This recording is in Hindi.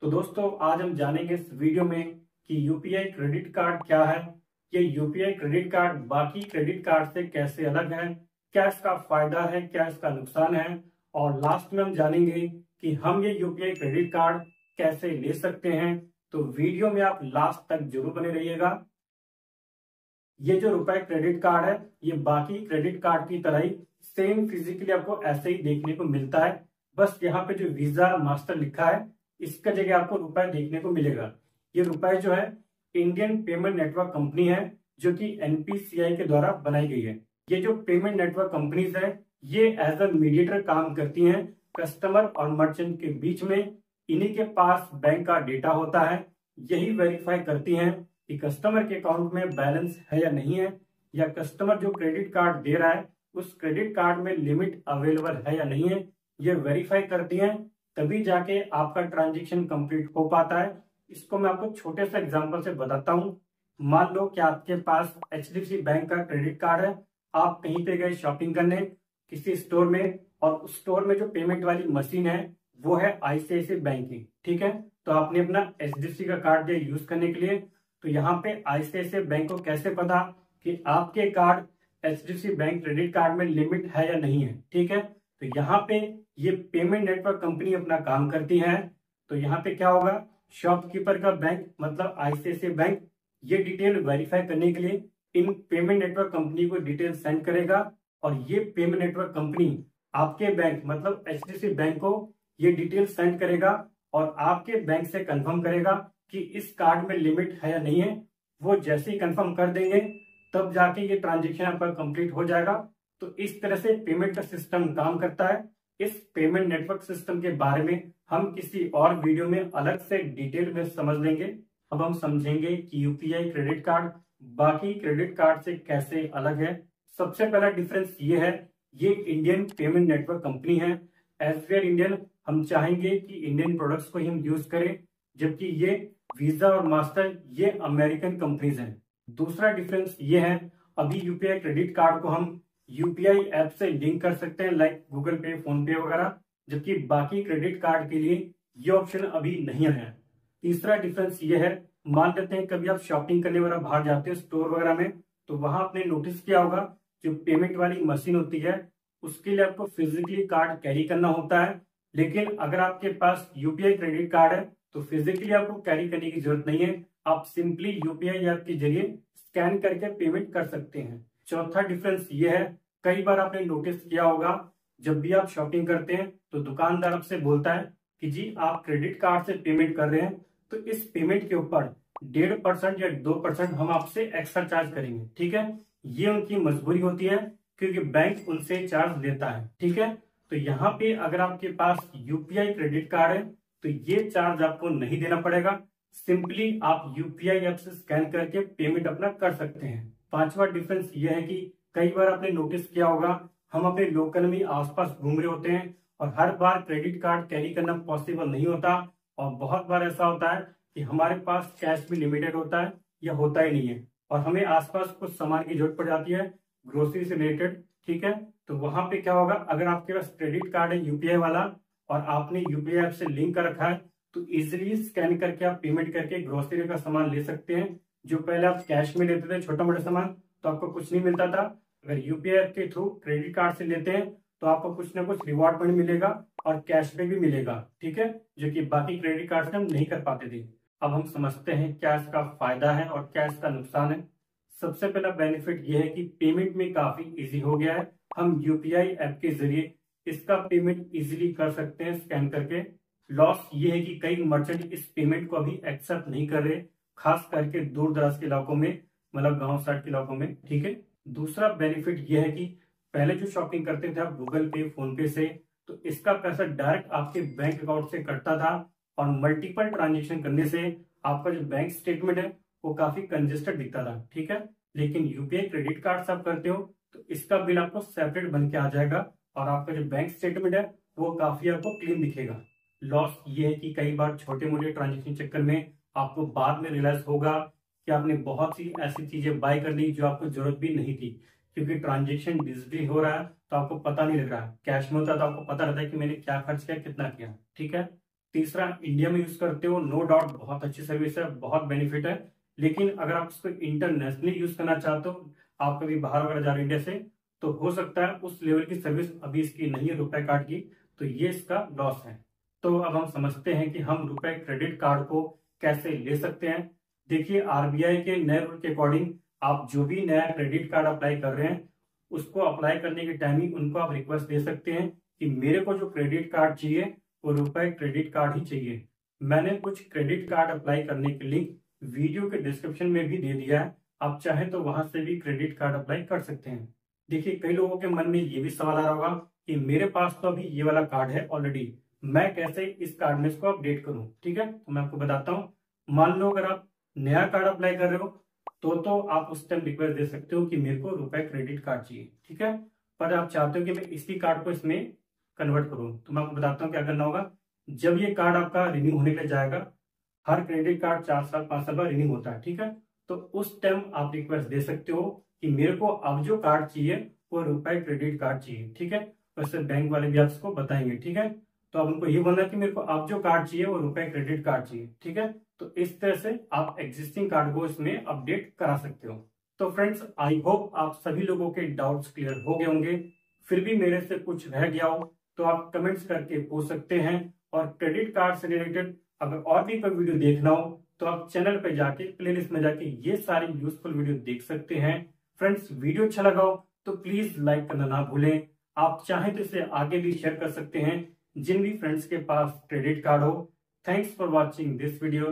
तो दोस्तों आज हम जानेंगे इस वीडियो में कि यूपीआई क्रेडिट कार्ड क्या है, ये यूपीआई क्रेडिट कार्ड बाकी क्रेडिट कार्ड से कैसे अलग है, क्या इसका फायदा है, क्या इसका नुकसान है, और लास्ट में हम जानेंगे कि हम ये यूपीआई क्रेडिट कार्ड कैसे ले सकते हैं। तो वीडियो में आप लास्ट तक जरूर बने रहिएगा। ये जो रुपए क्रेडिट कार्ड है ये बाकी क्रेडिट कार्ड की तरह ही सेम फिजिकली आपको ऐसे ही देखने को मिलता है। बस यहाँ पे जो वीजा मास्टर लिखा है इसका जगह आपको रुपए देखने को मिलेगा। ये रुपए जो है इंडियन पेमेंट नेटवर्क कंपनी है जो कि एनपीसीआई के द्वारा बनाई गई है। ये जो पेमेंट नेटवर्क कंपनीज है ये एज अ मीडिएटर काम करती हैं कस्टमर और मर्चेंट के बीच में। इन्हीं के पास बैंक का डेटा होता है, यही वेरीफाई करती हैं कि कस्टमर के अकाउंट में बैलेंस है या नहीं है, या कस्टमर जो क्रेडिट कार्ड दे रहा है उस क्रेडिट कार्ड में लिमिट अवेलेबल है या नहीं है, ये वेरीफाई करती हैं। तभी जाके आपका ट्रांजेक्शन कंप्लीट हो पाता है। इसको मैं आपको छोटे से एग्जांपल से बताता हूँ। मान लो कि आपके पास एचडीएफसी बैंक का क्रेडिट कार्ड है, आप कहीं पे गए शॉपिंग करने किसी स्टोर में, और उस स्टोर में जो पेमेंट वाली मशीन है वो है आईसीआईसीआई बैंक की, ठीक है। तो आपने अपना एचडीएफसी का कार्ड दिया यूज करने के लिए, तो यहाँ पे आईसीआईसीआई बैंक को कैसे पता कि आपके card HDFC bank credit card में लिमिट है या नहीं है, ठीक है। तो यहाँ पे ये पेमेंट नेटवर्क कंपनी अपना काम करती है। तो यहाँ पे क्या होगा, शॉपकीपर का बैंक मतलब आईसीआईसीआई बैंक ये डिटेल वेरीफाई करने के लिए इन पेमेंट नेटवर्क कंपनी को डिटेल सेंड करेगा, और ये पेमेंट नेटवर्क कंपनी आपके बैंक मतलब एचडीएफसी बैंक को ये डिटेल सेंड करेगा और आपके बैंक से कंफर्म करेगा कि इस कार्ड में लिमिट है या नहीं है। वो जैसे ही कंफर्म कर देंगे तब जाके ये ट्रांजेक्शन आपका कंप्लीट हो जाएगा। तो इस तरह से पेमेंट का सिस्टम काम करता है। इस पेमेंट नेटवर्क सिस्टम के बारे में हम किसी और वीडियो में अलग से डिटेल में समझ लेंगे। अब हम समझेंगे कि यूपीआई क्रेडिट कार्ड बाकी क्रेडिट कार्ड से कैसे अलग है। सबसे पहला डिफरेंस ये है, ये इंडियन पेमेंट नेटवर्क कंपनी है। एज वी आर इंडियन, हम चाहेंगे कि इंडियन प्रोडक्ट्स को ही हम यूज करें, जबकि ये वीजा और मास्टर ये अमेरिकन कंपनीज हैं। दूसरा डिफरेंस ये है, अभी यूपीआई क्रेडिट कार्ड को हम यूपीआई ऐप से लिंक कर सकते हैं लाइक गूगल पे, फोन पे वगैरह, जबकि बाकी क्रेडिट कार्ड के लिए ये ऑप्शन अभी नहीं आया है। तीसरा डिफरेंस ये है, मान लेते हैं कभी आप शॉपिंग करने वगैरह बाहर जाते हैं स्टोर वगैरह में, तो वहां आपने नोटिस किया होगा जो पेमेंट वाली मशीन होती है उसके लिए आपको फिजिकली कार्ड कैरी करना होता है। लेकिन अगर आपके पास यूपीआई क्रेडिट कार्ड है तो फिजिकली आपको कैरी करने की जरूरत नहीं है, आप सिंपली यूपीआई ऐप के जरिए स्कैन करके पेमेंट कर सकते हैं। चौथा डिफरेंस ये है, कई बार आपने नोटिस किया होगा जब भी आप शॉपिंग करते हैं तो दुकानदार आपसे बोलता है कि जी आप क्रेडिट कार्ड से पेमेंट कर रहे हैं तो इस पेमेंट के ऊपर 1.5% या 2% हम आपसे एक्स्ट्रा चार्ज करेंगे, ठीक है। ये उनकी मजबूरी होती है क्योंकि बैंक उनसे चार्ज लेता है, ठीक है। तो यहाँ पे अगर आपके पास यूपीआई क्रेडिट कार्ड है तो ये चार्ज आपको नहीं देना पड़ेगा, सिंपली आप यूपीआई ऐप से स्कैन करके पेमेंट अपना कर सकते हैं। पांचवा डिफरेंस ये है कि कई बार आपने नोटिस किया होगा हम अपने लोकल में आसपास घूम रहे होते हैं और हर बार क्रेडिट कार्ड कैरी करना पॉसिबल नहीं होता, और बहुत बार ऐसा होता है कि हमारे पास कैश भी लिमिटेड होता है या होता ही नहीं है, और हमें आसपास कुछ सामान की जरूरत पड़ जाती है ग्रोसरी से रिलेटेड, ठीक है। तो वहां पे क्या होगा, अगर आपके पास क्रेडिट कार्ड है यूपीआई वाला और आपने यूपीआई ऐप से लिंक कर रखा है तो इजिली स्कैन करके आप पेमेंट करके ग्रोसरी का सामान ले सकते हैं। जो पहले आप कैश में लेते थे छोटा मोटा सामान तो आपको कुछ नहीं मिलता था, अगर यूपीआई ऐप के थ्रू क्रेडिट कार्ड से लेते हैं तो आपको कुछ ना कुछ रिवॉर्ड पॉइंट मिलेगा और कैशबैक भी मिलेगा, ठीक है, जो कि बाकी क्रेडिट कार्ड से हम नहीं कर पाते थे। अब हम समझते हैं क्या इसका फायदा है और क्या इसका नुकसान है। सबसे पहला बेनिफिट यह है कि पेमेंट में काफी इजी हो गया है। हम यूपीआई ऐप के जरिए इसका पेमेंट इजीली कर सकते हैं स्कैन करके। लॉस ये है कि कई मर्चेंट इस पेमेंट को अभी एक्सेप्ट नहीं कर रहे, खास करके दूर दराज के इलाकों में, मतलब गांव साइड के इलाकों में, ठीक है। दूसरा बेनिफिट यह है कि पहले जो शॉपिंग करते थे आप गूगल पे, फोन पे से, तो इसका पैसा डायरेक्ट आपके बैंक अकाउंट से कटता था, और मल्टीपल ट्रांजेक्शन करने से आपका जो बैंक स्टेटमेंट है वो काफी कंजेस्टेड दिखता था, ठीक है। लेकिन यूपीआई क्रेडिट कार्ड से आप करते हो तो इसका बिल आपको सेपरेट बन के आ जाएगा और आपका जो बैंक स्टेटमेंट है वो काफी आपको क्लीन दिखेगा। लॉस ये है कि कई बार छोटे मोटे ट्रांजेक्शन चक्कर में आपको बाद में रियलाइज होगा कि आपने बहुत सी ऐसी चीजें बाय कर ली जो आपको जरूरत भी नहीं थी, क्योंकि ट्रांजेक्शन डिजिटली हो रहा है तो आपको पता नहीं लग रहा है। कैश में होता है तो आपको पता रहता है कि मैंने क्या खर्च किया, कितना किया, ठीक है। तीसरा इंडिया में यूज करते हो, नो डाउट बहुत अच्छी सर्विस है, बहुत बेनिफिट है। लेकिन अगर आप इसको इंटरनेशनली यूज करना चाहते हो, आप कभी बाहर वगैरह जा रहे हो इंडिया से, तो हो सकता है उस लेवल की सर्विस अभी इसकी नहीं है रुपए कार्ड की, तो ये इसका लॉस है। तो अब हम समझते हैं कि हम रुपए क्रेडिट कार्ड को कैसे ले सकते हैं। देखिए, आरबीआई के नए रूल के अकॉर्डिंग आप जो भी नया क्रेडिट कार्ड अप्लाई कर रहे हैं, उसको अप्लाई करने के टाइम ही उनको आप रिक्वेस्ट दे सकते हैं कि मेरे को जो क्रेडिट कार्ड चाहिए वो रुपए क्रेडिट कार्ड ही चाहिए। मैंने कुछ क्रेडिट कार्ड अप्लाई करने के लिंक वीडियो के डिस्क्रिप्शन में भी दे दिया है, आप चाहें तो वहां से भी क्रेडिट कार्ड अप्लाई कर सकते हैं। देखिए, कई लोगों के मन में ये भी सवाल आ रहा होगा कि मेरे पास तो अभी ये वाला कार्ड है ऑलरेडी, मैं कैसे इस कार्ड में इसको अपडेट करूं। ठीक है, तो मैं आपको बताता हूं। मान लो अगर आप नया कार्ड अप्लाई कर रहे हो तो आप उस टाइम रिक्वेस्ट दे सकते हो कि मेरे को रुपए क्रेडिट कार्ड चाहिए। ठीक है, पर आप चाहते हो कि मैं इसी कार्ड को इसमें कन्वर्ट करूं, तो मैं आपको बताता हूँ क्या करना होगा। जब ये कार्ड आपका रिन्यू होने के लिए जाएगा, हर क्रेडिट कार्ड 4 साल 5 साल बाद रिन्यू होता है। ठीक है, तो उस टाइम आप रिक्वेस्ट दे सकते हो कि मेरे को अब जो कार्ड चाहिए वो रुपए क्रेडिट कार्ड चाहिए। ठीक है, वैसे बैंक वाले भी आपको बताएंगे। ठीक है, तो आप उनको ये बोलना है कि मेरे को अब जो कार्ड चाहिए वो रुपए क्रेडिट कार्ड चाहिए। ठीक है, तो इस तरह से आप एग्जिस्टिंग कार्ड को इसमें अपडेट करा सकते हो। तो फ्रेंड्स, आई होप आप सभी लोगों के डाउट्स क्लियर हो गए होंगे। फिर भी मेरे से कुछ रह गया हो तो आप कमेंट्स करके पूछ सकते हैं। और क्रेडिट कार्ड से रिलेटेड अगर और भी कोई वीडियो देखना हो तो आप चैनल पे जाके प्लेलिस्ट में जाके ये सारी यूजफुल वीडियो देख सकते हैं। फ्रेंड्स, वीडियो अच्छा लगा हो तो प्लीज लाइक करना ना भूलें। आप चाहें तो इसे आगे भी शेयर कर सकते हैं जिन भी फ्रेंड्स के पास क्रेडिट कार्ड हो। Thanks for watching this video.